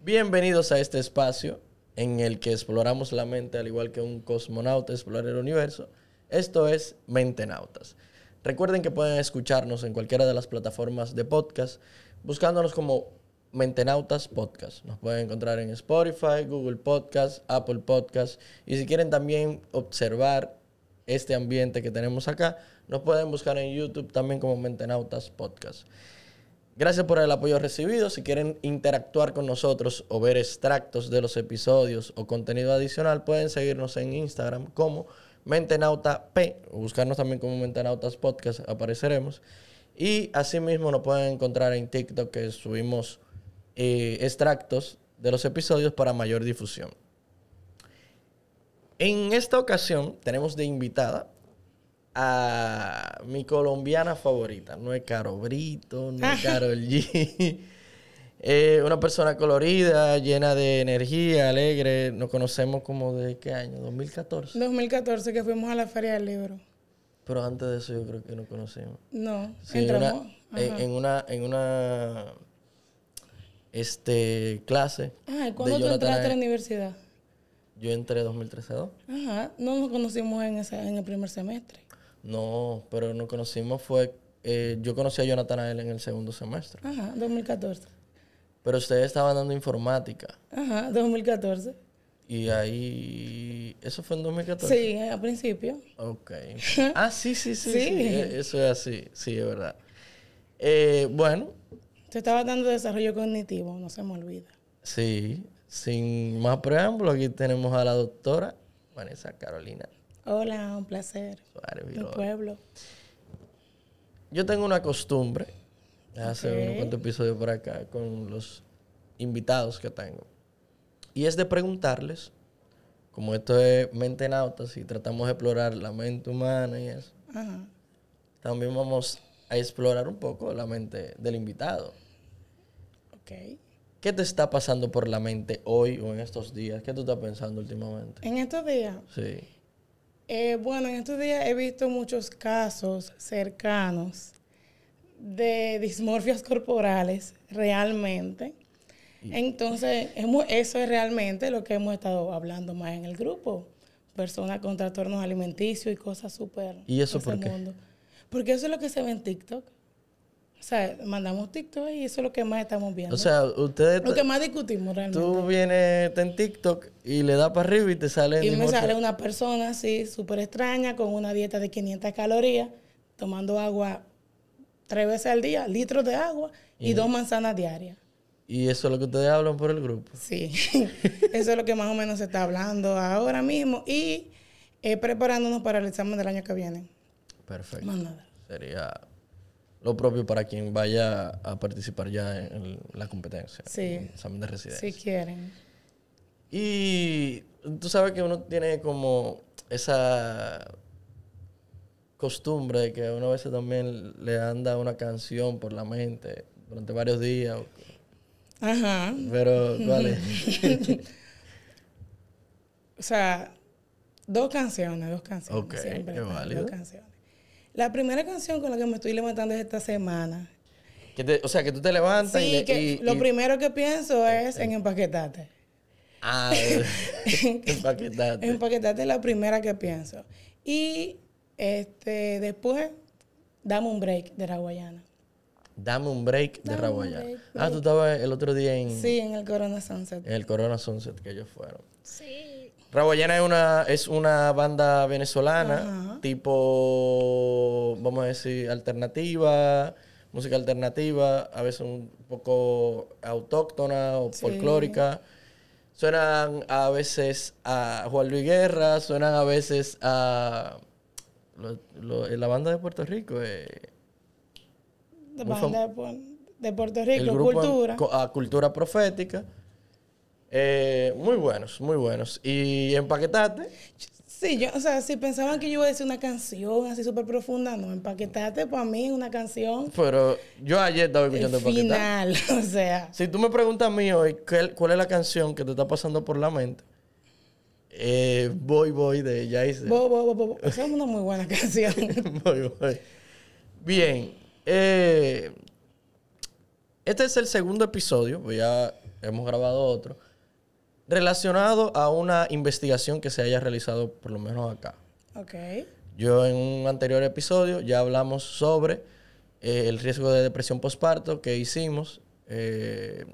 Bienvenidos a este espacio en el que exploramos la mente al igual que un cosmonauta explora el universo. Esto es Mentenautas. Recuerden que pueden escucharnos en cualquiera de las plataformas de podcast buscándonos como Mentenautas Podcast. Nos pueden encontrar en Spotify, Google Podcast, Apple Podcast. Y si quieren también observar este ambiente que tenemos acá, nos pueden buscar en YouTube también como Mentenautas Podcast. Gracias por el apoyo recibido. Si quieren interactuar con nosotros o ver extractos de los episodios o contenido adicional, pueden seguirnos en Instagram como MentenautaP o buscarnos también como Mentenautas Podcast, apareceremos. Y asimismo nos pueden encontrar en TikTok, que subimos extractos de los episodios para mayor difusión. En esta ocasión tenemos de invitada a mi colombiana favorita. No es Caro Brito, no es Karol G. Una persona colorida, llena de energía, alegre. Nos conocemos como ¿de qué año? ¿2014? 2014, que fuimos a la Feria del Libro. Pero antes de eso yo creo que nos conocimos. No, sí, entramos. En una clase. ¿Cuándo tú entraste a la universidad? Yo entré 2013-2. Ajá, no nos conocimos en el primer semestre. No, pero nos conocimos fue... yo conocí a Jonathan a él en el segundo semestre. Ajá, 2014. Pero ustedes estaban dando informática. Ajá, 2014. Y ahí... ¿Eso fue en 2014? Sí, al principio. Ok. Sí. Eso es así. Sí, es verdad. Bueno. Te estaba dando desarrollo cognitivo, no se me olvida. Sí. Sin más preámbulo, aquí tenemos a la doctora Vanessa Carolina. Hola, un placer. Suárez, mi pueblo. Yo tengo una costumbre, hacer unos cuantos episodios por acá, con los invitados que tengo. Y es de preguntarles, como esto es Mentenautas y tratamos de explorar la mente humana y eso, Ajá. También vamos a explorar un poco la mente del invitado. Ok. ¿Qué te está pasando por la mente hoy o en estos días? ¿Qué tú estás pensando últimamente? ¿En estos días? Sí. Bueno, en estos días he visto muchos casos cercanos de dismorfias corporales, realmente. Entonces, eso es realmente lo que hemos estado hablando más en el grupo. Personas con trastornos alimenticios y cosas súper... ¿Y eso por qué? Mundo. Porque eso es lo que se ve en TikTok. O sea, mandamos TikTok y eso es lo que más estamos viendo. O sea, ustedes... Lo que más discutimos realmente. Tú vienes en TikTok y le das para arriba y te sale... Y me sale una persona así, súper extraña, con una dieta de 500 calorías, tomando agua 3 veces al día, litros de agua y 2 manzanas diarias. ¿Y eso es lo que ustedes hablan por el grupo? Sí. Eso es lo que más o menos se está hablando ahora mismo. Y preparándonos para el examen del año que viene. Perfecto. Más nada. Sería lo propio para quien vaya a participar ya en la competencia. Sí. En el examen de residencia. Si quieren. Y tú sabes que uno tiene como esa costumbre de que uno a veces también le anda una canción por la mente durante varios días. Ajá. Pero, ¿cuál es? O sea, dos canciones. Ok, siempre qué válido. 2 canciones. La primera canción con la que me estoy levantando es esta semana. O sea, que tú te levantas Sí, lo primero que pienso es en Empaquetate. Empaquetate. Empaquetate es la primera que pienso. Y después, Dame un Break de Raguayana. Dame un break de Dame un Raguayana. break. Tú estabas el otro día en... Sí, en el Corona Sunset. En el Corona Sunset que ellos fueron. Sí. Raguayana es una banda venezolana, Ajá. tipo, vamos a decir, alternativa, música alternativa, a veces un poco autóctona o folclórica. Suenan a veces a Juan Luis Guerra, suenan a veces a la banda de Puerto Rico. La banda de Puerto Rico, el grupo Cultura. Cultura Profética. Muy buenos, muy buenos. Y Empaquetate. Sí, si pensaban que yo iba a decir una canción así súper profunda, no, Empaquetate para mí es una canción. Pero yo ayer estaba escuchando Empaquetate. Final, o sea. Si tú me preguntas a mí hoy cuál es la canción que te está pasando por la mente, Voy de Yaise. Esa es una muy buena canción. Voy. Bien. Este es el segundo episodio, pues ya hemos grabado otro, relacionado a una investigación que se haya realizado por lo menos acá. Ok. Yo en un anterior episodio ya hablamos sobre el riesgo de depresión postparto que hicimos,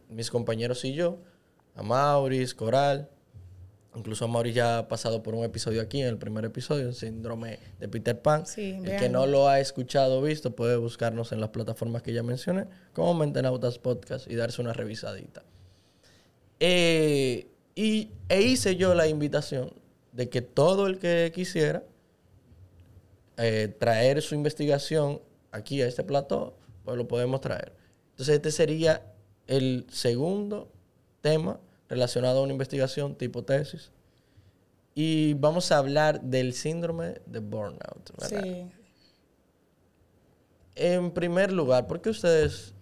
mis compañeros y yo, a Maurice, Coral. Incluso Maurice ya ha pasado por un episodio aquí, en el primer episodio, el síndrome de Peter Pan. Sí, El vean. que no lo ha escuchado o visto puede buscarnos en las plataformas que ya mencioné, como Mentenautas Podcast, y darse una revisadita. E hice yo la invitación de que todo el que quisiera traer su investigación aquí a este plató, pues lo podemos traer. Entonces este sería el segundo tema relacionado a una investigación tipo tesis. Y vamos a hablar del síndrome de burnout, ¿verdad? Sí. En primer lugar, ¿por qué ustedes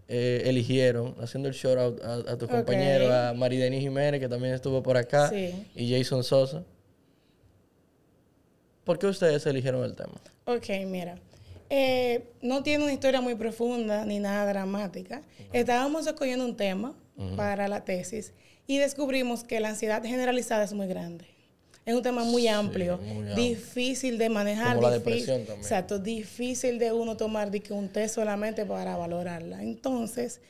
eligieron, haciendo el shout out a tu compañero, a Marideni Jiménez, que también estuvo por acá, Sí. y Jason Sosa? ¿Por qué ustedes eligieron el tema? Ok, mira. No tiene una historia muy profunda ni nada dramática. Estábamos escogiendo un tema para la tesis y descubrimos que la ansiedad generalizada es muy grande. Es un tema muy amplio, muy amplio. Difícil de manejar. Como la depresión también. Exacto, difícil de uno tomar un test solamente para valorarla. Entonces,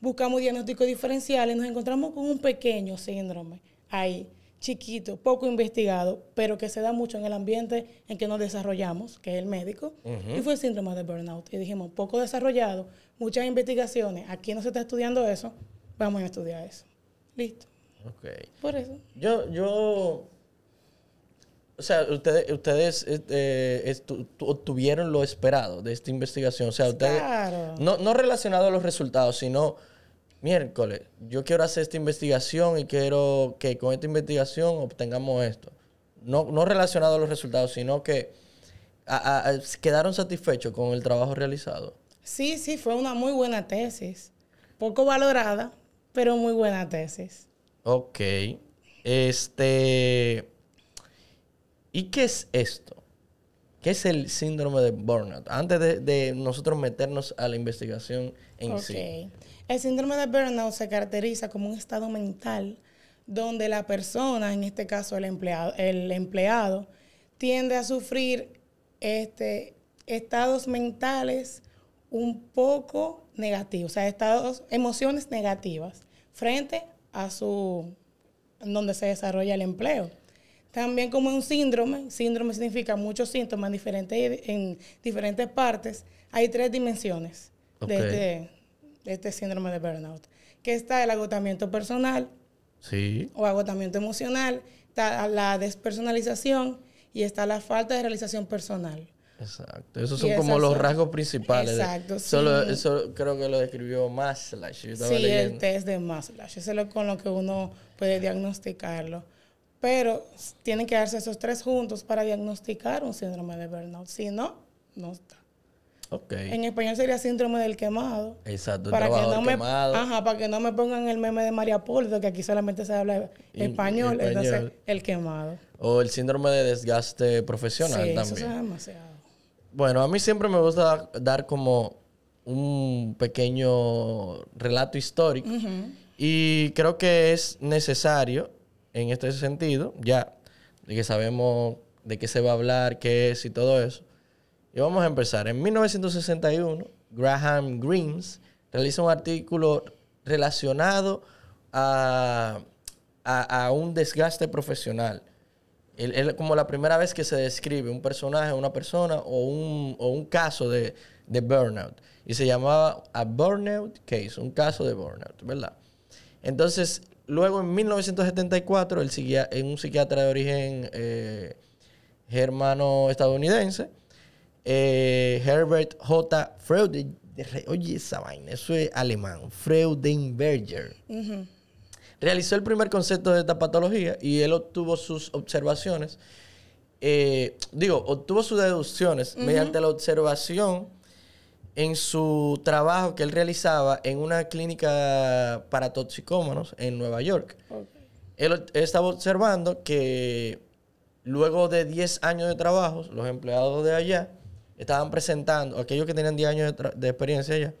buscamos diagnósticos diferenciales y nos encontramos con un pequeño síndrome ahí, chiquito, poco investigado, pero que se da mucho en el ambiente en que nos desarrollamos, que es el médico, y fue el síndrome de burnout. Y dijimos, poco desarrollado, muchas investigaciones, aquí no se está estudiando eso, vamos a estudiar eso. Listo. Ok. Por eso. O sea, ustedes obtuvieron lo esperado de esta investigación. O sea, ustedes... Claro. No relacionado a los resultados, sino... Miércoles, yo quiero hacer esta investigación y quiero que con esta investigación obtengamos esto. No relacionado a los resultados, sino que quedaron satisfechos con el trabajo realizado. Sí, fue una muy buena tesis. Poco valorada, pero muy buena tesis. Ok. ¿Y qué es esto? ¿Qué es el síndrome de burnout? Antes de nosotros meternos a la investigación en sí. El síndrome de burnout se caracteriza como un estado mental donde la persona, en este caso el empleado, tiende a sufrir estados mentales un poco negativos, o sea, emociones negativas frente a donde se desarrolla el empleo. También como un síndrome significa muchos síntomas en diferentes partes. Hay 3 dimensiones de este síndrome de burnout, que está el agotamiento personal, sí, o agotamiento emocional, está la despersonalización y está la falta de realización personal. Exacto. Esos son como los rasgos principales. Exacto. Eso creo que lo describió Maslach. El test de Maslach. Eso es con lo que uno puede diagnosticarlo. Pero tienen que darse esos 3 juntos para diagnosticar un síndrome de burnout. Si no, no está. Okay. En español sería síndrome del quemado. Exacto, para trabajo que no del quemado. para que no me pongan el meme de María Poldo, que aquí solamente se habla español. Entonces, el quemado. O el síndrome de desgaste profesional también. Eso es demasiado. Bueno, a mí siempre me gusta dar como un pequeño relato histórico. Y creo que es necesario en este sentido, ya de que sabemos de qué se va a hablar, qué es y todo eso. Y vamos a empezar. En 1961, Graham Greene realiza un artículo relacionado a un desgaste profesional. Él como la primera vez que se describe un personaje, una persona o un caso de burnout. Y se llamaba A Burnout Case, un caso de burnout, ¿verdad? Entonces, luego en 1974, un psiquiatra de origen germano-estadounidense, Herbert J. Freudenberger, oye esa vaina, eso es alemán, Freudenberger, realizó el primer concepto de esta patología y él obtuvo sus observaciones, obtuvo sus deducciones mediante la observación en su trabajo que él realizaba en una clínica para toxicómanos en Nueva York. Él estaba observando que luego de 10 años de trabajo, los empleados de allá estaban presentando, aquellos que tenían 10 años de experiencia allá,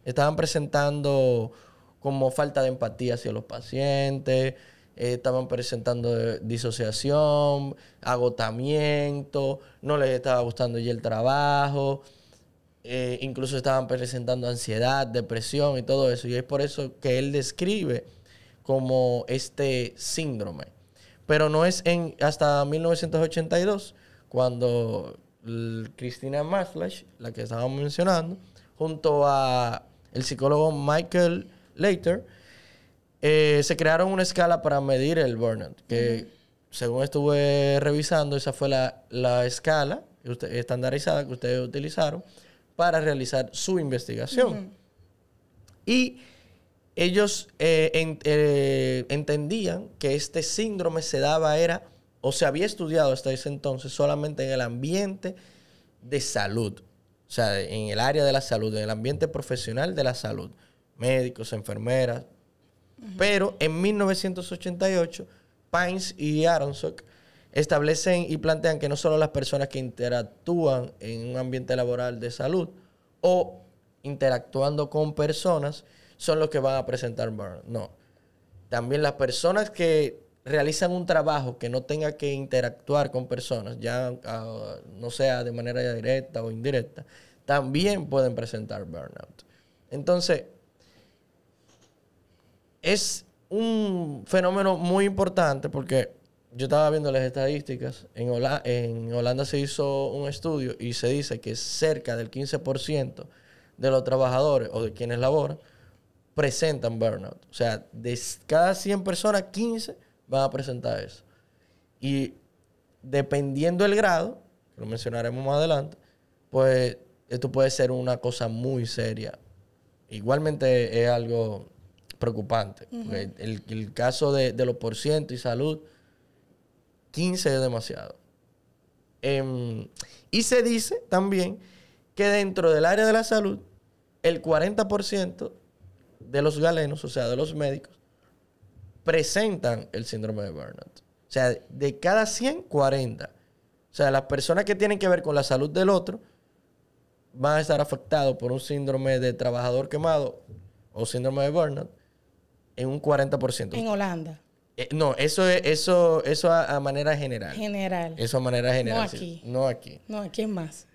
estaban presentando como falta de empatía hacia los pacientes, estaban presentando disociación, agotamiento, no les estaba gustando ya el trabajo, incluso estaban presentando ansiedad, depresión y todo eso. Y es por eso que él describe como este síndrome. Pero no es hasta 1982 cuando Christina Maslach, la que estábamos mencionando, junto a el psicólogo Michael Later, se crearon una escala para medir el burnout, que según estuve revisando, esa fue la escala estandarizada que ustedes utilizaron para realizar su investigación. Y ellos entendían que este síndrome se daba o se había estudiado hasta ese entonces solamente en el ambiente de salud. O sea, en el área de la salud, en el ambiente profesional de la salud. Médicos, enfermeras. Pero en 1988, Pines y Aronsock establecen y plantean que no solo las personas que interactúan en un ambiente laboral de salud o interactuando con personas son los que van a presentar burnout. No. También las personas que realizan un trabajo que no tenga que interactuar con personas, ya no sea de manera directa o indirecta, también pueden presentar burnout. Entonces, es un fenómeno muy importante porque yo estaba viendo las estadísticas. En Holanda se hizo un estudio y se dice que cerca del 15% de los trabajadores o de quienes laboran presentan burnout. O sea, de cada 100 personas, 15 van a presentar eso. Y dependiendo del grado, que lo mencionaremos más adelante, pues esto puede ser una cosa muy seria. Igualmente es algo preocupante. Porque el caso de los porcientos y salud, 15 es demasiado. Y se dice también que dentro del área de la salud, el 40% de los galenos, o sea, de los médicos, presentan el síndrome de burnout. O sea, de cada 100, 40. O sea, las personas que tienen que ver con la salud del otro van a estar afectados por un síndrome de trabajador quemado o síndrome de burnout en un 40%. En Holanda. No, eso a manera general. General. Eso a manera general. No aquí. Sí. No aquí. No, aquí es más.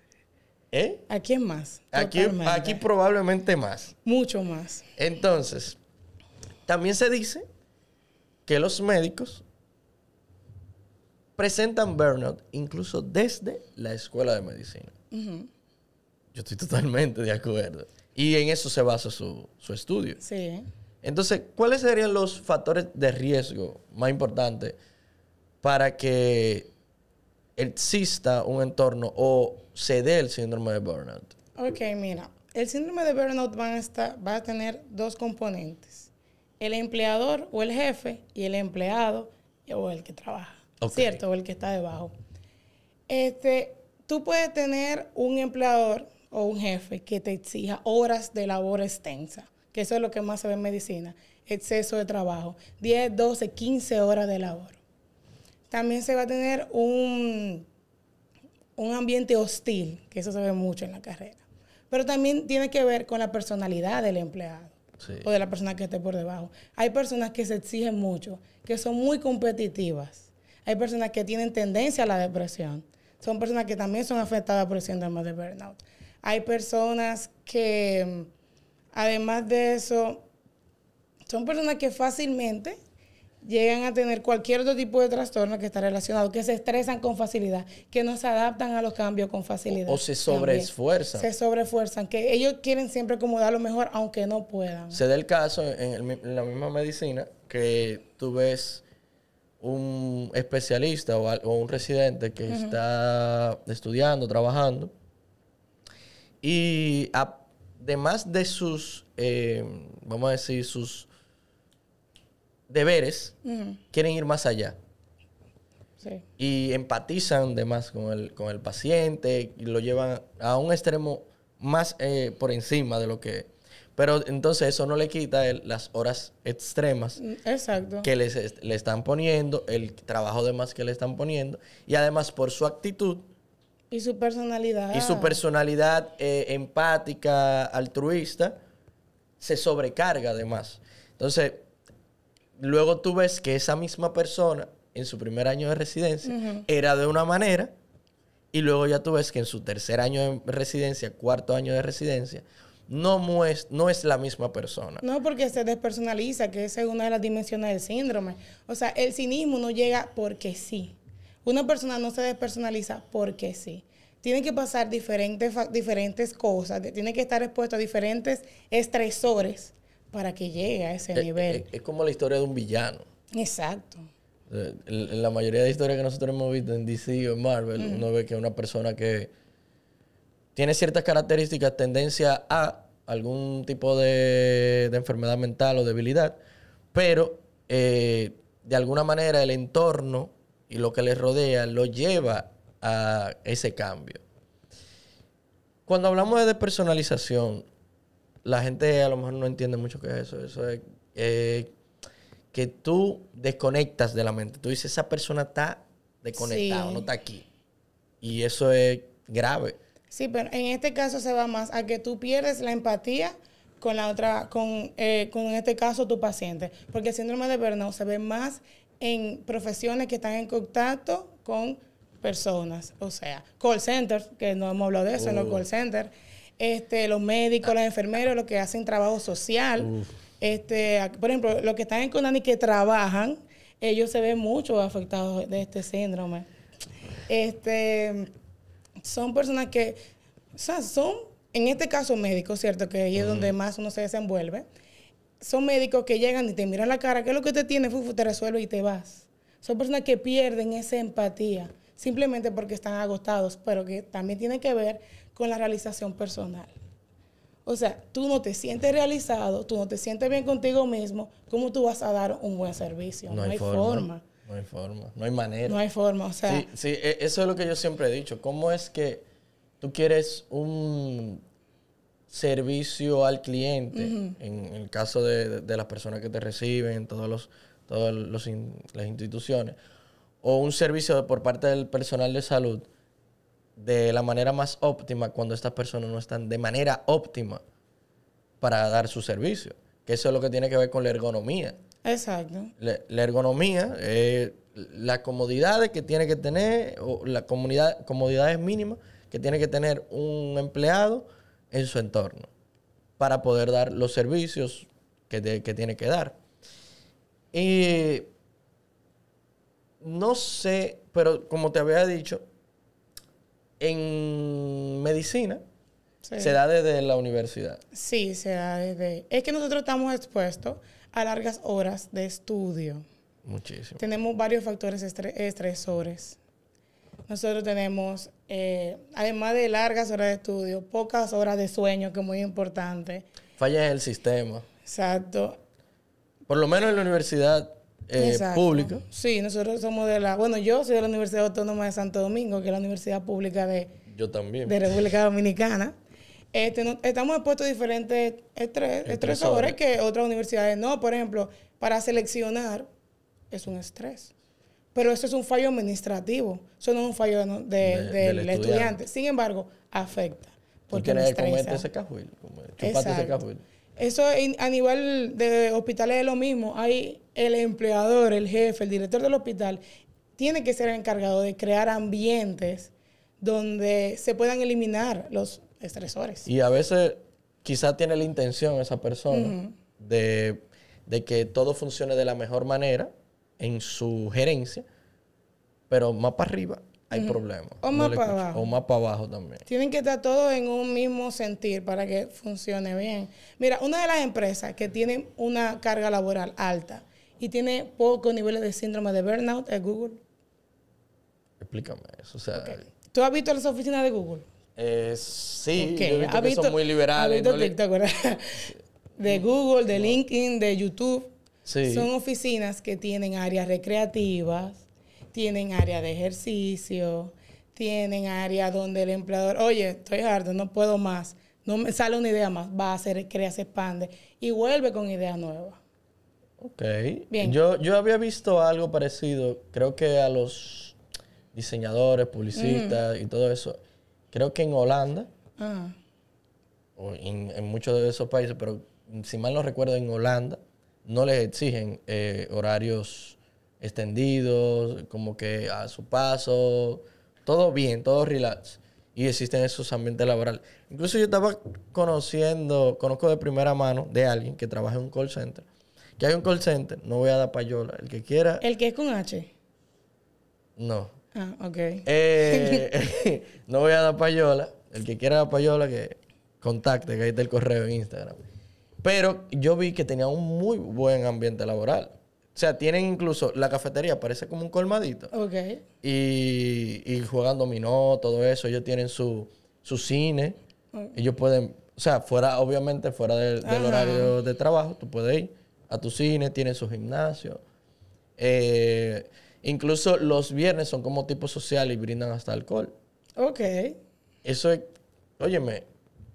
¿Eh? Aquí es más. Aquí probablemente más. Mucho más. Entonces, también se dice que los médicos presentan burnout incluso desde la escuela de medicina. Yo estoy totalmente de acuerdo. Y en eso se basa su estudio. Sí. Entonces, ¿cuáles serían los factores de riesgo más importantes para que exista un entorno o se dé el síndrome de burnout? Ok, mira. El síndrome de burnout va a tener dos componentes. El empleador o el jefe y el empleado o el que trabaja. Okay. ¿Cierto? O el que está debajo. Tú puedes tener un empleador o un jefe que te exija horas de labor extensa, que eso es lo que más se ve en medicina, exceso de trabajo, 10, 12, 15 horas de labor. También se va a tener un ambiente hostil, que eso se ve mucho en la carrera. Pero también tiene que ver con la personalidad del empleado. Sí. O de la persona que esté por debajo. Hay personas que se exigen mucho, que son muy competitivas. Hay personas que tienen tendencia a la depresión. Son personas que también son afectadas por el síndrome de burnout. Hay personas que, además de eso, son personas que fácilmente llegan a tener cualquier otro tipo de trastorno que está relacionado, que se estresan con facilidad, que no se adaptan a los cambios con facilidad. O se sobreesfuerzan. Se sobreesfuerzan, que ellos quieren siempre como dar lo mejor, aunque no puedan. Se da el caso en la misma medicina que tú ves un especialista o un residente que está estudiando, trabajando, y además de sus, vamos a decir, sus deberes, quieren ir más allá. Sí. Y empatizan de más con el paciente y lo llevan a un extremo más por encima de lo que... Pero entonces eso no le quita las horas extremas. Exacto. Que le están poniendo, el trabajo de más que le están poniendo. Y además por su actitud. Y su personalidad. Y su personalidad empática, altruista, se sobrecarga además. Entonces, luego tú ves que esa misma persona en su primer año de residencia era de una manera y luego ya tú ves que en su tercer año de residencia, cuarto año de residencia, no es la misma persona. No, porque se despersonaliza, que esa es una de las dimensiones del síndrome. O sea, el cinismo no llega porque sí. Una persona no se despersonaliza porque sí. Tiene que pasar diferentes cosas, tiene que estar expuesto a diferentes estresores para que llegue a ese nivel. Es como la historia de un villano. Exacto. En la mayoría de historias que nosotros hemos visto en DC o en Marvel, uno ve que una persona que tiene ciertas características, tendencia a algún tipo de enfermedad mental o debilidad, pero de alguna manera el entorno y lo que le rodea lo lleva a ese cambio. Cuando hablamos de despersonalización, la gente a lo mejor no entiende mucho qué es eso. Eso es que tú desconectas de la mente. Tú dices, esa persona está desconectada, Sí. no está aquí. Y eso es grave. Sí, pero en este caso se va más a que tú pierdes la empatía con la otra, con en este caso tu paciente. Porque el síndrome de burnout se ve más en profesiones que están en contacto con personas. O sea, call centers, que no hemos hablado de eso, en los call centers. Los médicos, los enfermeros, los que hacen trabajo social. Por ejemplo, los que están en Conani que trabajan, ellos se ven mucho afectados de este síndrome. Son personas que, o sea, son, en este caso médicos, ¿cierto? Que ahí es donde más uno se desenvuelve. Son médicos que llegan y te miran la cara, ¿qué es lo que usted tiene? Fufu, te resuelve y te vas. Son personas que pierden esa empatía, simplemente porque están agotados, pero que también tiene que ver con la realización personal. O sea, tú no te sientes realizado, tú no te sientes bien contigo mismo, ¿cómo tú vas a dar un buen servicio? No hay forma. No hay forma, no hay manera. No hay forma, o sea... Sí, eso es lo que yo siempre he dicho. ¿Cómo es que tú quieres un servicio al cliente, en el caso de las personas que te reciben, en las instituciones, o un servicio por parte del personal de salud, de la manera más óptima cuando estas personas no están de manera óptima para dar su servicio? Que eso es lo que tiene que ver con la ergonomía. Exacto. La ergonomía, las comodidades que tiene que tener, o las comodidades mínimas que tiene que tener un empleado en su entorno para poder dar los servicios que tiene que dar. Y no sé, pero como te había dicho, en medicina Sí. se da desde la universidad. Sí, se da desde... Es que nosotros estamos expuestos a largas horas de estudio. Muchísimo. Tenemos varios factores estresores. Nosotros tenemos, además de largas horas de estudio, pocas horas de sueño, que es muy importante. Falla en el sistema. Exacto. Por lo menos en la universidad Exacto. pública. Sí, nosotros somos de la... Bueno, yo soy de la Universidad Autónoma de Santo Domingo, que es la universidad pública de Yo también. República Dominicana. Estamos expuestos a diferentes estresores que otras universidades no. Por ejemplo, para seleccionar es un estrés. Pero eso es un fallo administrativo. Eso no es un fallo del estudiante. Sin embargo, afecta. Tú Porque quieres estresa. comerte ese cajuil, chupate ese Exacto. cajuil. Eso a nivel de hospitales es lo mismo. Hay el empleador, el jefe, el director del hospital, tiene que ser el encargado de crear ambientes donde se puedan eliminar los estresores. Y a veces quizás tiene la intención esa persona de que todo funcione de la mejor manera en su gerencia, pero más para arriba hay problemas. O más para abajo. O más para abajo también. Tienen que estar todos en un mismo sentir para que funcione bien. Mira, una de las empresas que tiene una carga laboral alta y tiene pocos niveles de síndrome de burnout es Google. Explícame eso. O sea, ¿Tú has visto las oficinas de Google? sí, Okay. yo he visto que son muy liberales. ¿Has visto TikTok, verdad? De Google, de LinkedIn, de YouTube. Sí. Son oficinas que tienen áreas recreativas, tienen área de ejercicio, tienen área donde el empleador, oye, estoy harto, no puedo más, no me sale una idea más, va a hacer, crea, se expande y vuelve con ideas nuevas. Ok. Bien. Yo había visto algo parecido, creo que a los diseñadores, publicistas y todo eso. Creo que en Holanda, Ah, o en muchos de esos países, pero si mal no recuerdo, en Holanda, no les exigen horarios extendidos, como que a su paso, todo bien, todo relax. Y existen esos ambientes laborales. Incluso yo estaba conozco de primera mano de alguien que trabaja en un call center. Que hay un call center, no voy a dar payola. El que quiera... ¿El que es con H? No. Ah, ok. No voy a dar payola. El que quiera dar payola, que contacte, que ahí está el correo en Instagram. Pero yo vi que tenía un muy buen ambiente laboral. O sea, tienen incluso... La cafetería parece como un colmadito. Ok. Y juegan dominó, todo eso. Ellos tienen su cine. Okay. Ellos pueden... O sea, obviamente fuera del horario de trabajo, tú puedes ir a tu cine, tienen su gimnasio. Incluso los viernes son como tipo social y brindan hasta alcohol. Ok. Eso es... Óyeme,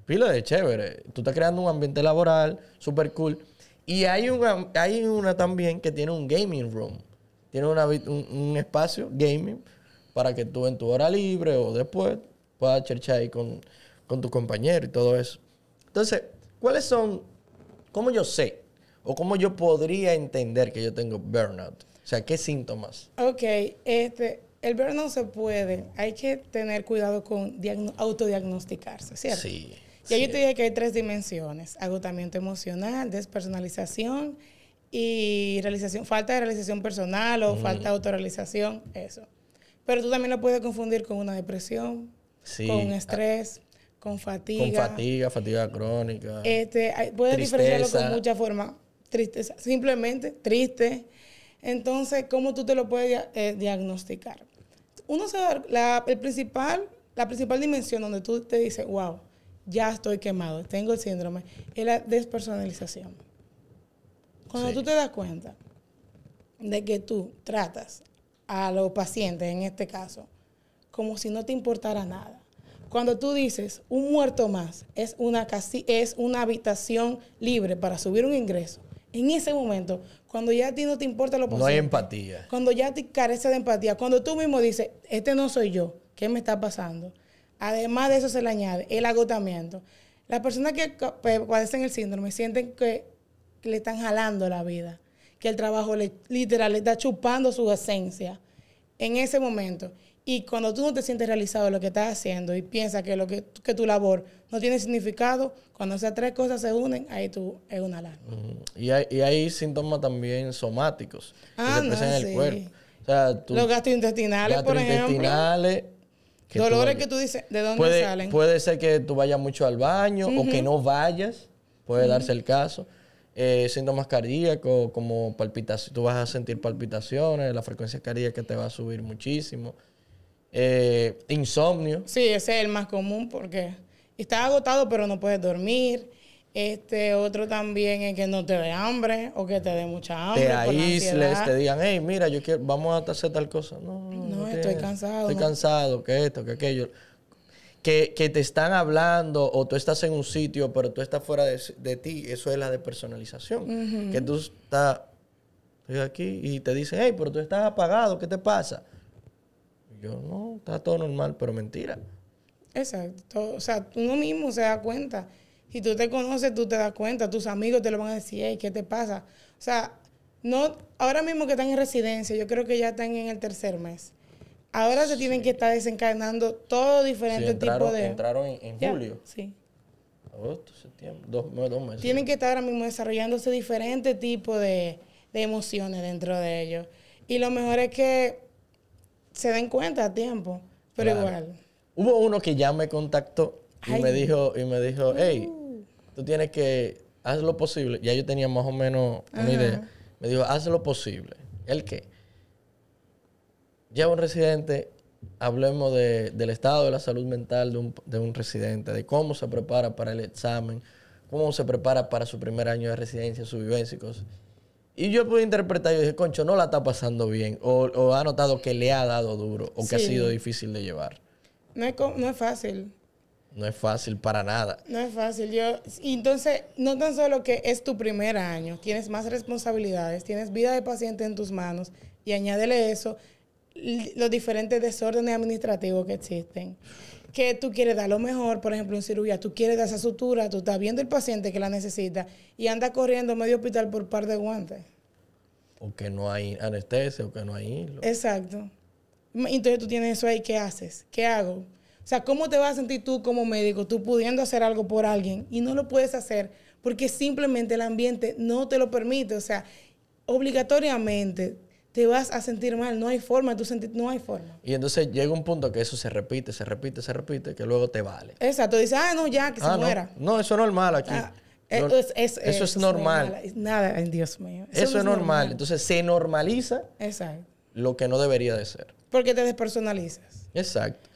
pila de chévere. Tú estás creando un ambiente laboral súper cool. Y hay una también que tiene un gaming room. Tiene un espacio gaming para que tú en tu hora libre o después puedas cherchar ahí con tu compañero y todo eso. Entonces, ¿cuáles son? ¿Cómo yo sé? ¿O cómo yo podría entender que yo tengo burnout? O sea, ¿qué síntomas? Ok, el burnout se puede. Hay que tener cuidado con autodiagnosticarse, ¿cierto? Sí. Ya yo te dije que hay 3 dimensiones: agotamiento emocional, despersonalización y falta de realización personal o falta de autorrealización, eso. Pero tú también lo puedes confundir con una depresión, con estrés, con fatiga. Con fatiga crónica. Puedes diferenciarlo con muchas formas. Tristeza, simplemente triste. Entonces, ¿cómo tú te lo puedes diagnosticar? Uno se da la principal dimensión donde tú te dices, wow, ya estoy quemado, tengo el síndrome, es la despersonalización. Cuando tú te das cuenta de que tú tratas a los pacientes, en este caso, como si no te importara nada. Cuando tú dices, un muerto más es una habitación libre para subir un ingreso, en ese momento, cuando ya a ti no te importa lo posible. No hay empatía. Cuando ya te carece de empatía. Cuando tú mismo dices, este no soy yo, ¿qué me está pasando? Además de eso se le añade el agotamiento. Las personas que padecen el síndrome sienten que le están jalando la vida, que el trabajo literal le está chupando su esencia en ese momento. Y cuando tú no te sientes realizado en lo que estás haciendo y piensas que tu labor no tiene significado, cuando esas 3 cosas se unen, ahí tú es una alarma. Y hay síntomas también somáticos que se expresan en el cuerpo. O sea, los gastrointestinales, por ejemplo. Dolores que tú dices, ¿de dónde salen? Puede ser que tú vayas mucho al baño o que no vayas. Puede darse el caso. Síntomas cardíacos como palpitaciones. Tú vas a sentir palpitaciones, la frecuencia cardíaca te va a subir muchísimo. Insomnio. Sí, ese es el más común porque estás agotado pero no puedes dormir. Otro también es que no te dé hambre o que te dé mucha hambre. Te aísles, te digan, hey, mira, vamos a hacer tal cosa. No, estoy cansado. Estoy cansado, que esto, que aquello. Que te están hablando o tú estás en un sitio pero tú estás fuera de ti. Eso es la despersonalización. Que tú estás aquí y te dicen, hey, pero tú estás apagado, ¿qué te pasa? Yo, no, está todo normal, pero mentira. Exacto. O sea, uno mismo se da cuenta. Si tú te conoces, tú te das cuenta. Tus amigos te lo van a decir, hey, ¿qué te pasa? O sea, ahora mismo que están en residencia, yo creo que ya están en el 3er mes. Ahora se tienen que estar desencadenando todo diferente tipo de... Entraron en julio. Sí. Agosto, septiembre, 2 meses. Tienen que estar ahora mismo desarrollándose diferentes tipos de emociones dentro de ellos. Y lo mejor es que se den cuenta a tiempo, pero igual. Hubo uno que ya me contactó y me dijo, hey, tú tienes que hacer lo posible. Ya yo tenía más o menos una idea. Me dijo, haz lo posible. ¿El qué? Lleva un residente, hablemos del estado de la salud mental de un residente, de cómo se prepara para el examen, cómo se prepara para su primer año de residencia, su vivencia y cosas. Y yo pude interpretar, yo dije, concho, no la está pasando bien, o ha notado que le ha dado duro, o que ha sido difícil de llevar. No es fácil. No es fácil para nada. No es fácil. Y entonces, no tan solo que es tu primer año, tienes más responsabilidades, tienes vida de paciente en tus manos, y añádele eso, los diferentes desórdenes administrativos que existen. que tú quieres dar lo mejor, por ejemplo, en cirugía, tú quieres dar esa sutura, tú estás viendo el paciente que la necesita y anda corriendo medio hospital por par de guantes. O que no hay anestesia, o que no hay hilo. Exacto. Entonces tú tienes eso ahí, ¿qué haces? ¿Qué hago? O sea, ¿cómo te vas a sentir tú como médico, tú pudiendo hacer algo por alguien y no lo puedes hacer porque simplemente el ambiente no te lo permite? O sea, obligatoriamente te vas a sentir mal, no hay forma, no hay forma. Y entonces llega un punto que eso se repite, que luego te vale. Exacto, dices, no, ya, que se muera. No, eso es normal aquí. Eso es normal. Nada, ay, Dios mío. Eso es normal. Entonces se normaliza lo que no debería de ser. Porque te despersonalizas. Exacto.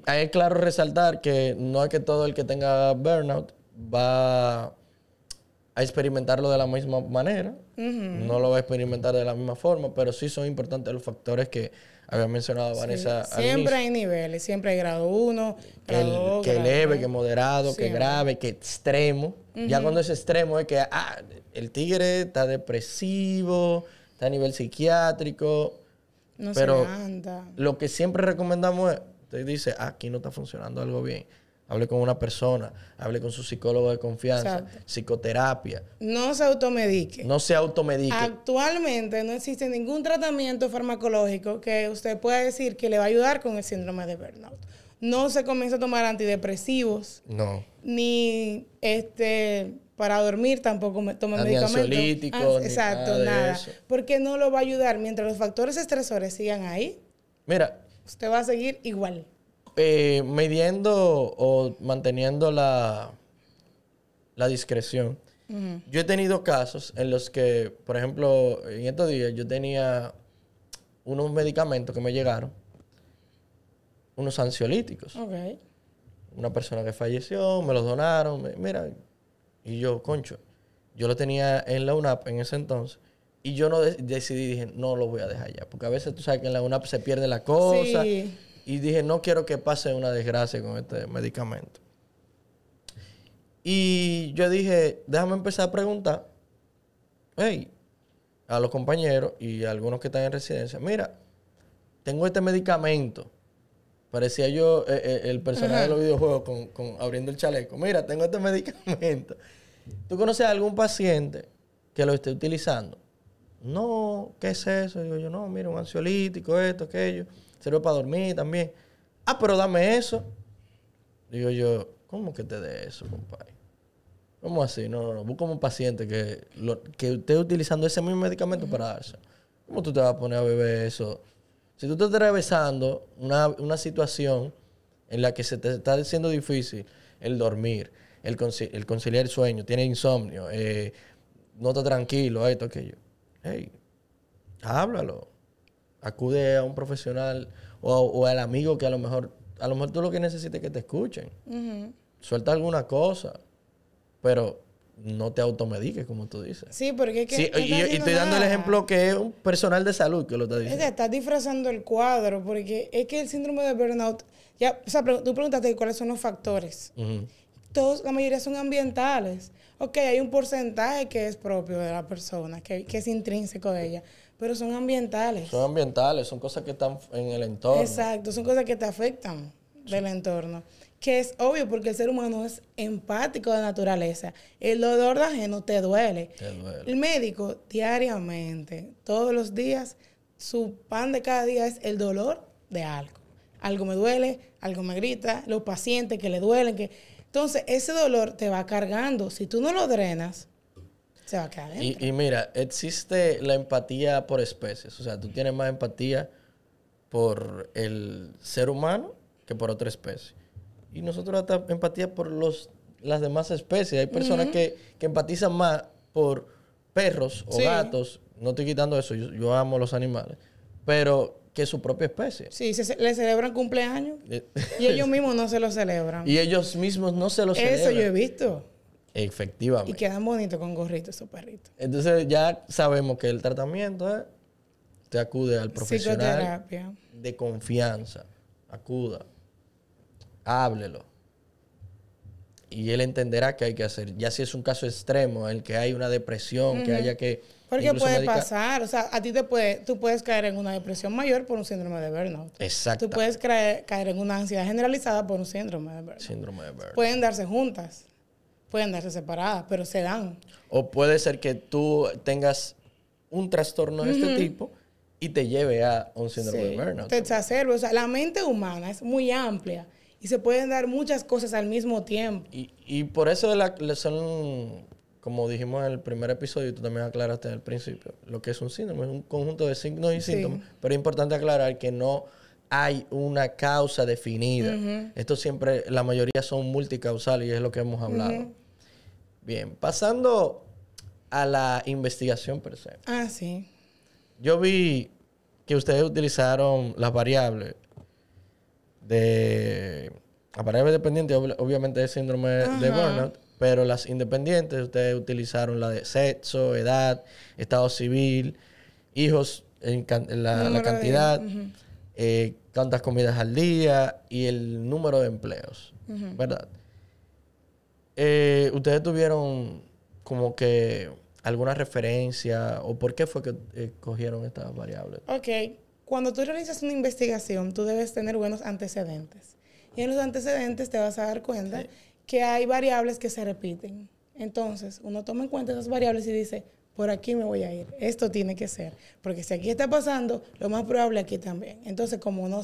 Hay claro resaltar que no es que todo el que tenga burnout va a experimentarlo de la misma manera. No lo va a experimentar de la misma forma, pero sí son importantes los factores que había mencionado Vanessa. Siempre hay niveles, siempre hay grado 1, grado 2, que leve, que moderado, que grave, que extremo. Ya cuando es extremo es que el tigre está depresivo, está a nivel psiquiátrico. No pero se anda. Lo que siempre recomendamos es, usted dice, aquí no está funcionando algo bien. Hable con una persona, hable con su psicólogo de confianza, psicoterapia. No se automedique. No se automedique. Actualmente no existe ningún tratamiento farmacológico que usted pueda decir que le va a ayudar con el síndrome de burnout. No se comienza a tomar antidepresivos. No. Ni para dormir tampoco toma medicamentos. Ansiolíticos. Exacto, nada. Porque no lo va a ayudar. Mientras los factores estresores sigan ahí, mira, usted va a seguir igual. Midiendo o manteniendo la discreción. Yo he tenido casos en los que, por ejemplo, en estos días yo tenía unos medicamentos que me llegaron, unos ansiolíticos. Okay. Una persona que falleció, me los donaron, mira, y yo, concho, yo lo tenía en la UNAP en ese entonces. Y yo no dije, no lo voy a dejar ya. Porque a veces tú sabes que en la UNAP se pierde la cosa. Sí. Y dije, no quiero que pase una desgracia con este medicamento. Y yo dije, déjame empezar a preguntar, a los compañeros y a algunos que están en residencia, mira, tengo este medicamento. Parecía yo el personaje de los videojuegos con abriendo el chaleco. Mira, tengo este medicamento. ¿Tú conoces a algún paciente que lo esté utilizando? No, ¿qué es eso? Digo yo, no, mira, un ansiolítico, esto, aquello. Sirve para dormir también. Pero dame eso. Digo yo, ¿cómo que te dé eso, compadre? ¿Cómo así? No. Busca un paciente que esté utilizando ese mismo medicamento para darse. ¿Cómo tú te vas a poner a beber eso? Si tú te estás atravesando una situación en la que se te está haciendo difícil el dormir, el conciliar el sueño, tiene insomnio, no está tranquilo, esto, aquello. Háblalo. Acude a un profesional o al amigo que a lo mejor tú lo que necesitas es que te escuchen. Suelta alguna cosa, pero no te automediques, como tú dices. Sí, porque es que y estoy dando el ejemplo que es un personal de salud que lo está diciendo. Estás disfrazando el cuadro, porque es que el síndrome de burnout, tú preguntaste cuáles son los factores. La mayoría son ambientales. Ok, hay un porcentaje que es propio de la persona, que es intrínseco de ella, pero son ambientales. Son ambientales, son cosas que están en el entorno. Exacto, son cosas que te afectan del entorno. Que es obvio porque el ser humano es empático de naturaleza. El dolor de ajeno te duele. El médico diariamente, todos los días, su pan de cada día es el dolor de algo. Algo me duele, algo me grita, los pacientes que le duelen. Entonces, ese dolor te va cargando. Si tú no lo drenas, se va a quedar dentro. Y mira, existe la empatía por especies. O sea, tú tienes más empatía por el ser humano que por otra especie. Y nosotros hasta empatía por las demás especies. Hay personas que empatizan más por perros o gatos. No estoy quitando eso. Yo amo los animales. Pero que su propia especie. Sí, le celebran cumpleaños. Y ellos mismos no se lo celebran. Y ellos mismos no se lo celebran. Eso yo he visto. Efectivamente. Y quedan bonitos con gorritos esos perritos. Entonces ya sabemos que el tratamiento es, te acude al profesional psicoterapia de confianza. Acuda. Háblelo. y él entenderá qué hay que hacer. Ya si es un caso extremo, en el que hay una depresión, que haya que... Porque puede pasar, o sea, tú puedes caer en una depresión mayor por un síndrome de burnout. Exacto. Tú puedes caer en una ansiedad generalizada por un síndrome de burnout. Síndrome de burnout. Pueden darse juntas, pueden darse separadas, pero se dan. O puede ser que tú tengas un trastorno de este tipo y te lleve a un síndrome de burnout. Te exacerba. O sea, la mente humana es muy amplia y se pueden dar muchas cosas al mismo tiempo. Y por eso son, como dijimos en el primer episodio, tú también aclaraste al principio, lo que es un síndrome, es un conjunto de signos y síntomas, pero es importante aclarar que no hay una causa definida. Esto siempre, la mayoría son multicausales y es lo que hemos hablado. Bien, pasando a la investigación per se. Ah, sí. Yo vi que ustedes utilizaron las variables dependientes, obviamente del síndrome de burnout, pero las independientes, ustedes utilizaron la de sexo, edad, estado civil, hijos, la cantidad, cuántas comidas al día y el número de empleos, ¿verdad? ¿Ustedes tuvieron como que alguna referencia o por qué fue que cogieron estas variables? Ok. Cuando tú realizas una investigación, tú debes tener buenos antecedentes. Y en los antecedentes te vas a dar cuenta que hay variables que se repiten. Entonces, uno toma en cuenta esas variables y dice, por aquí me voy a ir. Esto tiene que ser. Porque si aquí está pasando, lo más probable aquí también. Entonces, como uno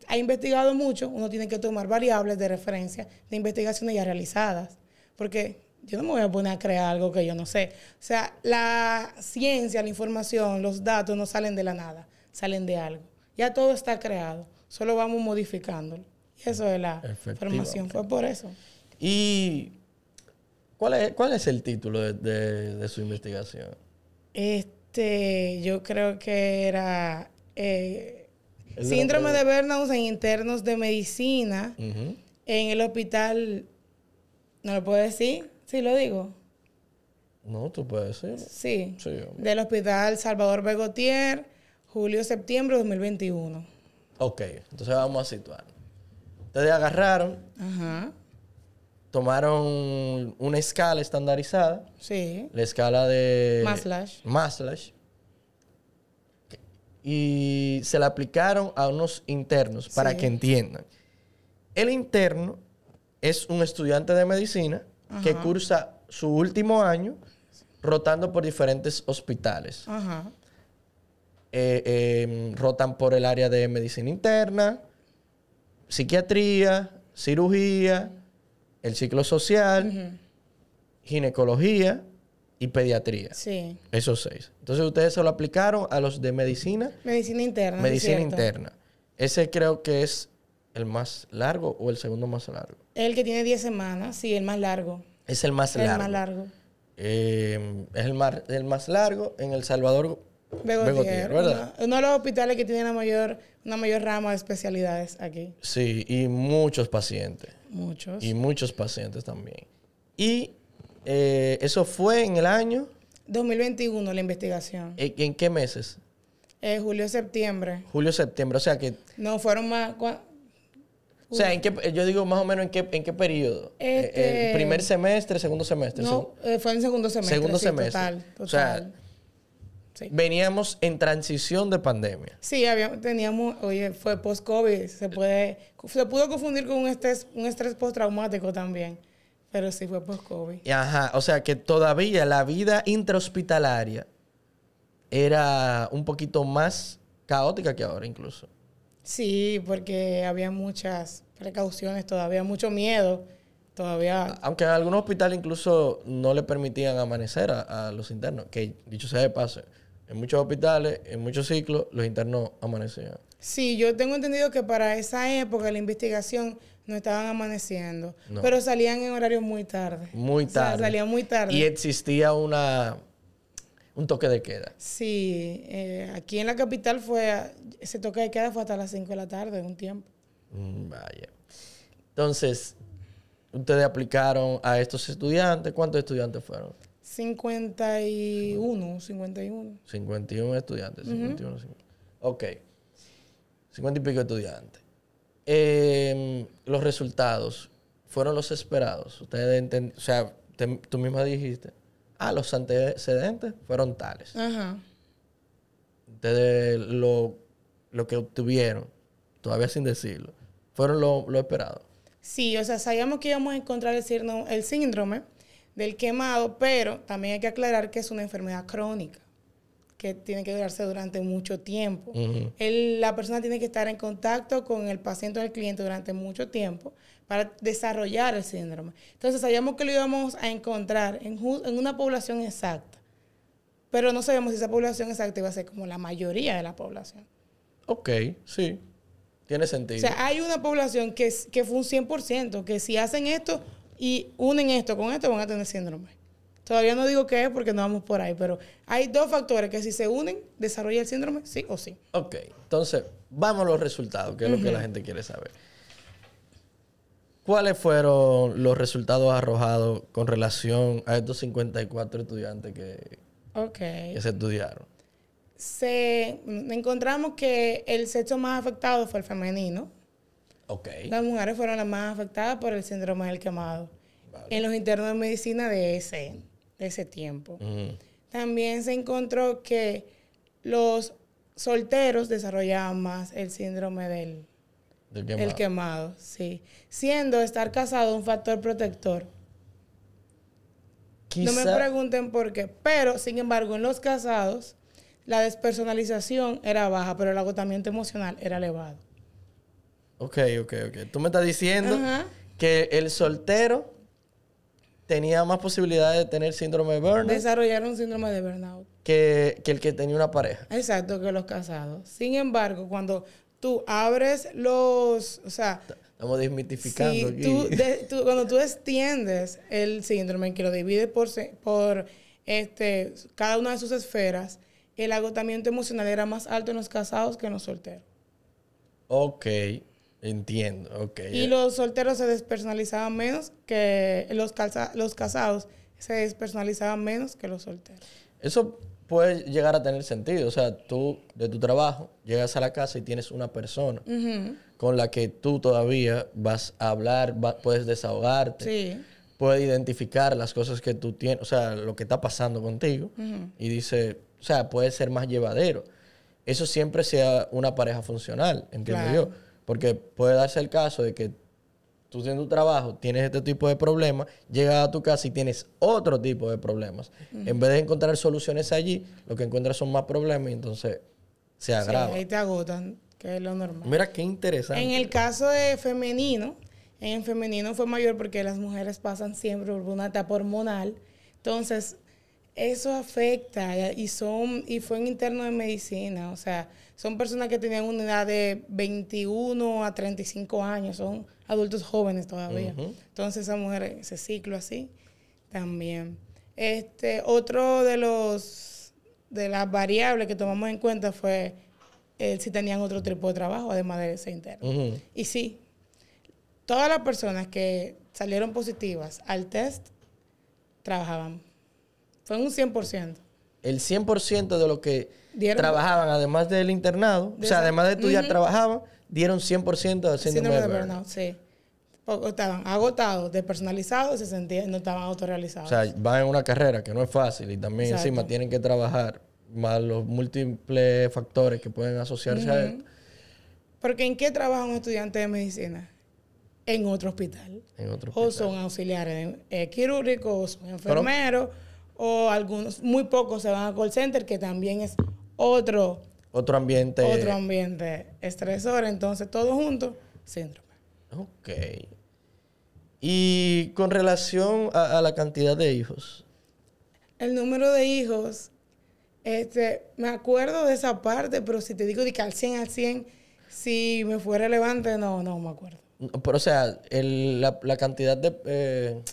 ha investigado mucho, uno tiene que tomar variables de referencia de investigaciones ya realizadas. Porque yo no me voy a poner a crear algo que yo no sé. O sea, la ciencia, la información, los datos no salen de la nada. Salen de algo. Ya todo está creado. Solo vamos modificándolo. Y eso es la formación. Fue por eso. ¿Y cuál es el título de su investigación? Yo creo que era Síndrome de burnout en internos de medicina en el hospital. ¿No lo puedo decir? Sí, lo digo. No, tú puedes decir. Sí. Del hospital Salvador Begotier, julio-septiembre de 2021. Ok, entonces vamos a situar. Ustedes agarraron, tomaron una escala estandarizada. Sí. La escala de Maslach. Y se la aplicaron a unos internos para que entiendan. El interno es un estudiante de medicina que cursa su último año rotando por diferentes hospitales. Rotan por el área de medicina interna, psiquiatría, cirugía, el ciclo social, ginecología y pediatría. Sí. Esos 6. Entonces ustedes se lo aplicaron a los de medicina. Medicina interna. Medicina interna. Ese creo que es el más largo o el segundo más largo. El que tiene 10 semanas, sí, el más largo. Es el más largo. El más largo. Es el más largo en El Salvador Begotier, ¿verdad? Uno de los hospitales que tiene una mayor rama de especialidades aquí. Sí, y muchos pacientes. Muchos. Y muchos pacientes también. Y eso fue en el año 2021, la investigación. ¿En qué meses? Julio-septiembre. Julio-septiembre, o sea que... No, fueron más... O sea, yo digo más o menos en qué periodo. ¿El primer semestre, segundo semestre? No, fue en segundo semestre. Segundo semestre. Total. O sea, veníamos en transición de pandemia. Sí, fue post-COVID. Se pudo confundir con un estrés postraumático también. Pero sí fue post-COVID. Ajá, o sea que todavía la vida intrahospitalaria era un poquito más caótica que ahora incluso. Sí, porque había muchas precauciones todavía, mucho miedo todavía. Aunque en algunos hospitales incluso no le permitían amanecer a los internos, que dicho sea de paso, en muchos hospitales, en muchos ciclos, los internos amanecían. Sí, yo tengo entendido que para esa época la investigación no estaban amaneciendo, pero salían en horarios muy tarde. Muy tarde. O sea, salían muy tarde. Y existía un toque de queda. Sí, aquí en la capital ese toque de queda fue hasta las 5 de la tarde, un tiempo. Vaya. Entonces, ustedes aplicaron a estos estudiantes. ¿Cuántos estudiantes fueron? 51. 51 estudiantes. 51. Ok. 50 y pico estudiantes. Los resultados fueron los esperados. Ustedes o sea, tú misma dijiste, los antecedentes fueron tales. Ajá. Ustedes lo que obtuvieron, todavía sin decirlo, fueron lo esperado. Sí, o sea, sabíamos que íbamos a encontrar el síndrome del quemado, pero también hay que aclarar que es una enfermedad crónica, que tiene que durarse durante mucho tiempo. Uh-huh. La persona tiene que estar en contacto con el paciente o el cliente durante mucho tiempo para desarrollar el síndrome. Entonces, sabíamos que lo íbamos a encontrar en una población exacta, pero no sabíamos si esa población exacta iba a ser como la mayoría de la población. Ok, sí. Tiene sentido. O sea, hay una población que fue un 100%, que si hacen esto y unen esto con esto, van a tener síndrome. Todavía no digo qué es porque no vamos por ahí, pero hay dos factores que si se unen, desarrolla el síndrome, sí o sí. Ok, entonces, vamos a los resultados, que es lo que la gente quiere saber. ¿Cuáles fueron los resultados arrojados con relación a estos 54 estudiantes que se estudiaron? Encontramos que el sexo más afectado fue el femenino. Okay. Las mujeres fueron las más afectadas por el síndrome del quemado. Vale. En los internos de medicina de ese tiempo. Uh-huh. También se encontró que los solteros desarrollaban más el síndrome del quemado, sí. Siendo estar casado un factor protector. No me pregunten por qué, pero sin embargo en los casados la despersonalización era baja, pero el agotamiento emocional era elevado. Ok. Tú me estás diciendo que el soltero tenía más posibilidades de tener síndrome de burnout. Desarrollar un síndrome de burnout. Que el que tenía una pareja. Exacto, que los casados. Sin embargo, cuando tú abres los... O sea... Estamos desmitificando aquí. Cuando tú extiendes el síndrome, que lo divides por cada una de sus esferas, el agotamiento emocional era más alto en los casados que en los solteros. Ok, entiendo. Okay. Y los solteros se despersonalizaban menos que los casados se despersonalizaban menos que los solteros. Eso puede llegar a tener sentido. O sea, tú de tu trabajo llegas a la casa y tienes una persona con la que tú todavía vas a hablar, puedes desahogarte. Sí. Puedes identificar las cosas que tú tienes, o sea, lo que está pasando contigo. Y dice, o sea, puede ser más llevadero. Eso siempre sea una pareja funcional, entiendo yo. Porque puede darse el caso de que tú en tu trabajo tienes este tipo de problemas, llegas a tu casa y tienes otro tipo de problemas. En vez de encontrar soluciones allí, lo que encuentras son más problemas y entonces se agrava. Sí, ahí te agotan, que es lo normal. Mira qué interesante. En el caso de femenino, en femenino fue mayor porque las mujeres pasan siempre por una etapa hormonal. Entonces, eso afecta y fue en interno de medicina. O sea, son personas que tenían una edad de 21 a 35 años. Son adultos jóvenes todavía. Entonces, esa mujer, ese ciclo así, también. Otro de las variables que tomamos en cuenta fue si tenían otro tipo de trabajo, además de ese interno. Y sí, todas las personas que salieron positivas al test trabajaban. Fue un 100%. El 100% de los que trabajaban, además del internado, o sea, además de estudiar, trabajaban, dieron 100% del síndrome de burnout. Sí. Estaban agotados, despersonalizados, no estaban autorrealizados. O sea, van en una carrera que no es fácil y también encima tienen que trabajar, más los múltiples factores que pueden asociarse a esto. Porque ¿en qué trabaja un estudiante de medicina? En otro hospital. O son auxiliares quirúrgicos, o son enfermeros, o algunos, muy pocos se van a call center, que también es otro ambiente estresor. Entonces, todo junto, síndrome. Ok. Y con relación a la cantidad de hijos. El número de hijos, me acuerdo de esa parte, pero si te digo de que al 100, si me fue relevante, no me acuerdo. Pero, o sea, la cantidad de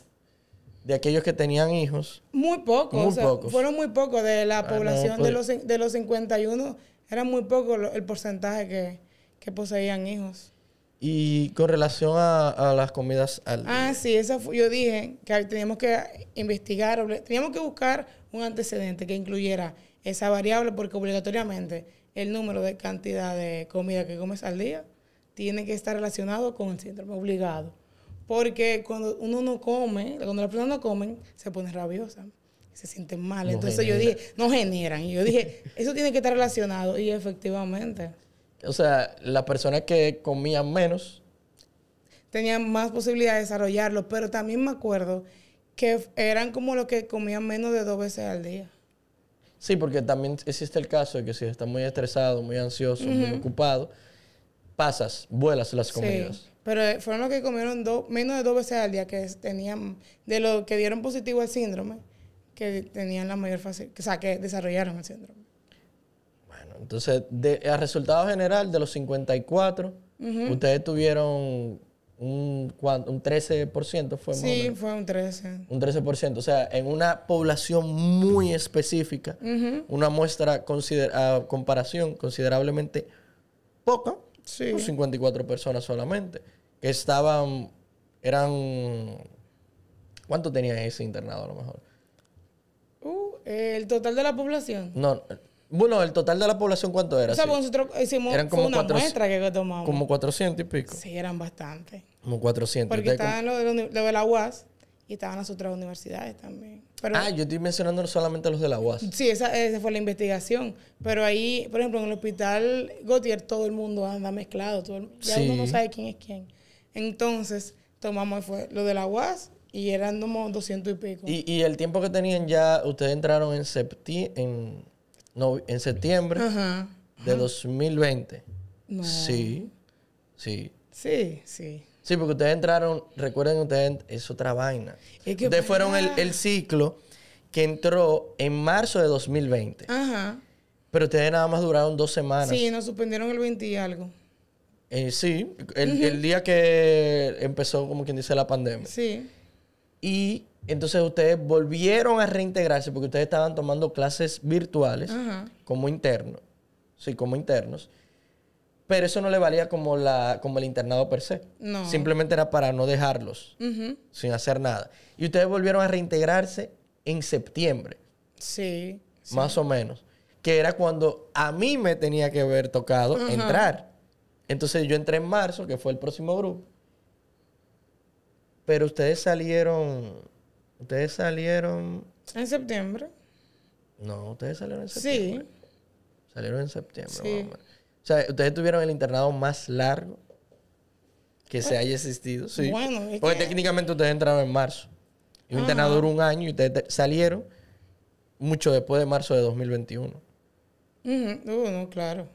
aquellos que tenían hijos. Muy pocos. Fueron muy pocos de la población de los 51. Era muy poco el porcentaje que poseían hijos. Y con relación a las comidas al día. Sí, yo dije que teníamos que investigar, teníamos que buscar un antecedente que incluyera esa variable, porque obligatoriamente el número de cantidad de comida que comes al día tiene que estar relacionado con el síndrome, obligado. Porque cuando uno no come, cuando las personas no comen, se pone rabiosa, se sienten mal. No Entonces genera. yo dije, no generan. Y yo dije, eso tiene que estar relacionado. Y efectivamente, O sea, las personas que comían menos, tenían más posibilidad de desarrollarlo. Pero también me acuerdo que eran como los que comían menos de 2 veces al día. sí, porque también existe el caso de que si estás muy estresado, muy ansioso, muy ocupado, vuelas las comidas. Sí, pero fueron los que comieron menos de 2 veces al día, que tenían, de los que dieron positivo al síndrome, que tenían la mayor facilidad, o sea, que desarrollaron el síndrome. Bueno, entonces, al resultado general de los 54, ustedes tuvieron un 13%, fue más o Sí, menos. fue un 13. Un 13%. O sea, en una población muy específica, una muestra a comparación considerablemente poca, Sí. 54 personas solamente, que ¿cuánto tenía ese internado a lo mejor? El total de la población. No, bueno, el total de la población, ¿cuánto era? O sea, Sí. pues nosotros hicimos Eran como fue una 400 muestra que tomamos. Como 400 y pico. Sí, eran bastante. Como 400. Porque Ustedes estaban lo de la UAS y estaban las otras universidades también. Pero, yo estoy mencionando solamente los de la UAS. sí, esa fue la investigación. Pero ahí, por ejemplo, en el hospital Gautier, todo el mundo anda mezclado. Ya uno no Sí. sabe quién es quién. Entonces, tomamos fue lo de la UAS y eran como 200 y pico. Y el tiempo que tenían ya, ustedes entraron en septiembre Ajá. de 2020. No. Sí. Sí. Sí, porque ustedes entraron, recuerden ustedes, es otra vaina. Es que Ustedes fueron para- el ciclo que entró en marzo de 2020. Ajá. Pero ustedes nada más duraron 2 semanas. Sí, nos suspendieron el 20 y algo. Sí, el día que empezó, como quien dice, la pandemia. Sí. Y entonces ustedes volvieron a reintegrarse porque ustedes estaban tomando clases virtuales Ajá. como internos. Sí, como internos. Pero eso no le valía como el internado per se. No. Simplemente era para no dejarlos Ujú. sin hacer nada. Y ustedes volvieron a reintegrarse en septiembre, Sí. más o menos. Que era cuando a mí me tenía que haber tocado Ajá. entrar. Entonces yo entré en marzo, que fue el próximo grupo. Pero ustedes salieron... En septiembre. No, ustedes salieron en Sí. septiembre. Salieron en septiembre, Sí. más o menos. O sea, ustedes tuvieron el internado más largo que se haya existido. Sí. Bueno, es Porque que- técnicamente ustedes entraron en marzo. Y un internado duró un año y ustedes salieron mucho después de marzo de 2021. Ujú. No, claro.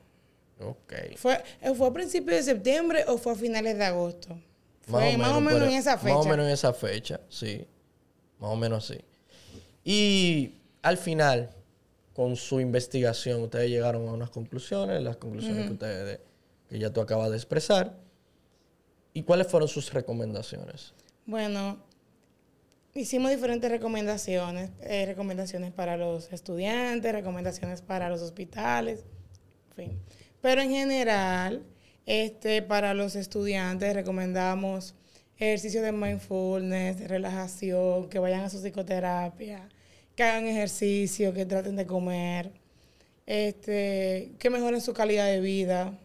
Ok. ¿Fue a principios de septiembre o fue a finales de agosto? Fue más o menos pero- en esa fecha. Más o menos en esa fecha, sí. Más o menos sí. Y al final, con su investigación, ustedes llegaron a unas conclusiones, las conclusiones que ya tú acabas de expresar. ¿Y cuáles fueron sus recomendaciones? Bueno, hicimos diferentes recomendaciones. Recomendaciones para los estudiantes, recomendaciones para los hospitales, en fin. Pero en general, para los estudiantes recomendamos ejercicio de mindfulness, de relajación, que vayan a su psicoterapia, que hagan ejercicio, que traten de comer, que mejoren su calidad de vida,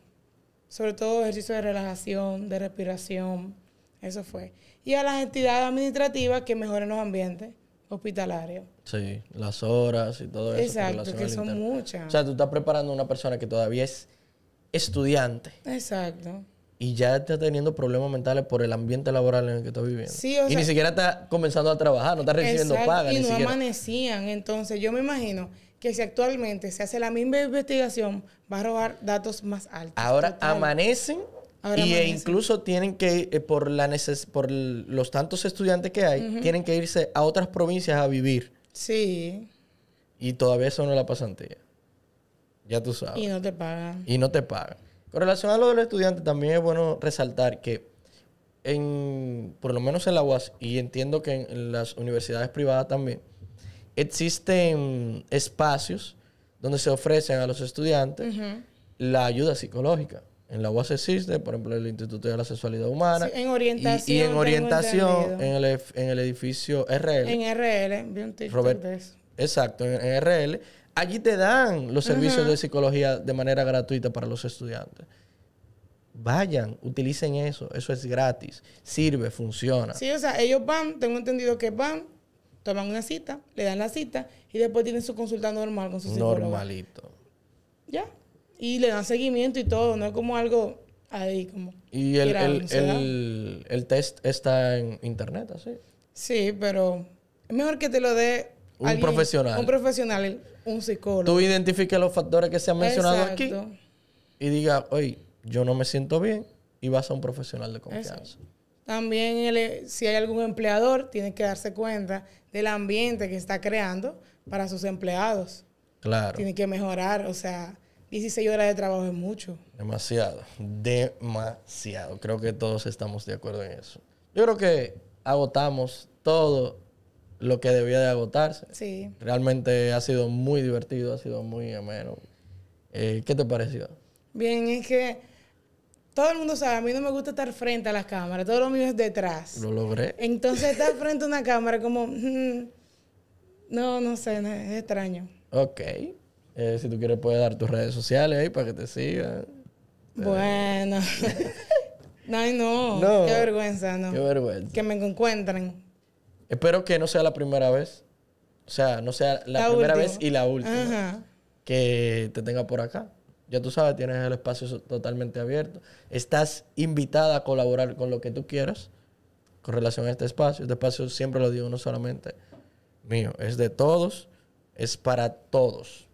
sobre todo ejercicio de relajación, de respiración, eso fue. Y a las entidades administrativas que mejoren los ambientes hospitalarios. Sí, las horas y todo eso. Exacto, relación que al son interno. muchas. O sea, tú estás preparando a una persona que todavía es estudiante Exacto. y ya está teniendo problemas mentales por el ambiente laboral en el que está viviendo. Sí, o y sea- ni siquiera está comenzando a trabajar, no está recibiendo Exacto, paga, y ni no siquiera. amanecían. Entonces, yo me imagino que si actualmente se hace la misma investigación, va a robar datos más altos. Ahora Total. amanecen Ahora y amanecen. incluso tienen que, por los tantos estudiantes que hay, tienen que irse a otras provincias a vivir. Sí, Y todavía eso no es la pasantía. Ya tú sabes. y no te pagan. Y no te pagan. Con relación a lo de los estudiantes, también es bueno resaltar que por lo menos en la UAS, y entiendo que en las universidades privadas también, existen espacios donde se ofrecen a los estudiantes la ayuda psicológica. En la UAS existe, por ejemplo, el Instituto de la Sexualidad Humana. Sí, en orientación, Y en tengo orientación, entendido. en el edificio RL. En RL, vi un TikTok Robert- de eso. Exacto, en RL. Allí te dan los servicios de psicología de manera gratuita para los estudiantes. vayan, utilicen eso. Eso es gratis. Sirve, funciona. Sí, o sea, ellos van, tengo entendido que van, toman una cita, le dan la cita y después tienen su consulta normal con su psicólogo. Normalito. Ya. Y le dan seguimiento y todo, no es como algo ahí como... Y el test está en internet, así. Sí, pero es mejor que te lo dé Un profesional. Un profesional, un psicólogo. Tú identifiques los factores que se han mencionado aquí Exacto. y diga, oye, yo no me siento bien, y vas a un profesional de confianza. Exacto. También si hay algún empleador, tiene que darse cuenta del ambiente que está creando para sus empleados. Claro. Tiene que mejorar, o sea, 16 horas de trabajo es mucho. Demasiado. Demasiado. Creo que todos estamos de acuerdo en eso. Yo creo que agotamos todo lo que debía de agotarse. Sí. Realmente ha sido muy divertido, ha sido muy ameno. ¿Qué te pareció? Bien, es que todo el mundo sabe, a mí no me gusta estar frente a las cámaras, todo lo mío es detrás. Lo logré. Entonces estar frente a una cámara como, no sé, es extraño. Ok. Si tú quieres puedes dar tus redes sociales ahí para que te sigan. Bueno. Ay, no. Qué vergüenza, ¿no? Qué vergüenza. Que me encuentren. Espero que no sea la primera vez. O sea, no sea la primera última vez y la última Ajá. que te tenga por acá. Ya tú sabes, tienes el espacio totalmente abierto. Estás invitada a colaborar con lo que tú quieras con relación a este espacio. Este espacio, siempre lo digo, no solamente mío, es de todos, es para todos.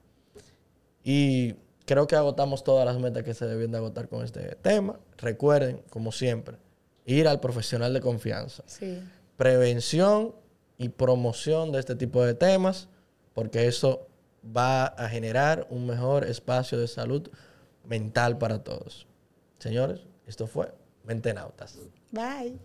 Y creo que agotamos todas las metas que se deben de agotar con este tema. Recuerden, como siempre, ir al profesional de confianza. Sí. Prevención y promoción de este tipo de temas, porque eso va a generar un mejor espacio de salud mental para todos. Señores, esto fue Mentenautas. Bye.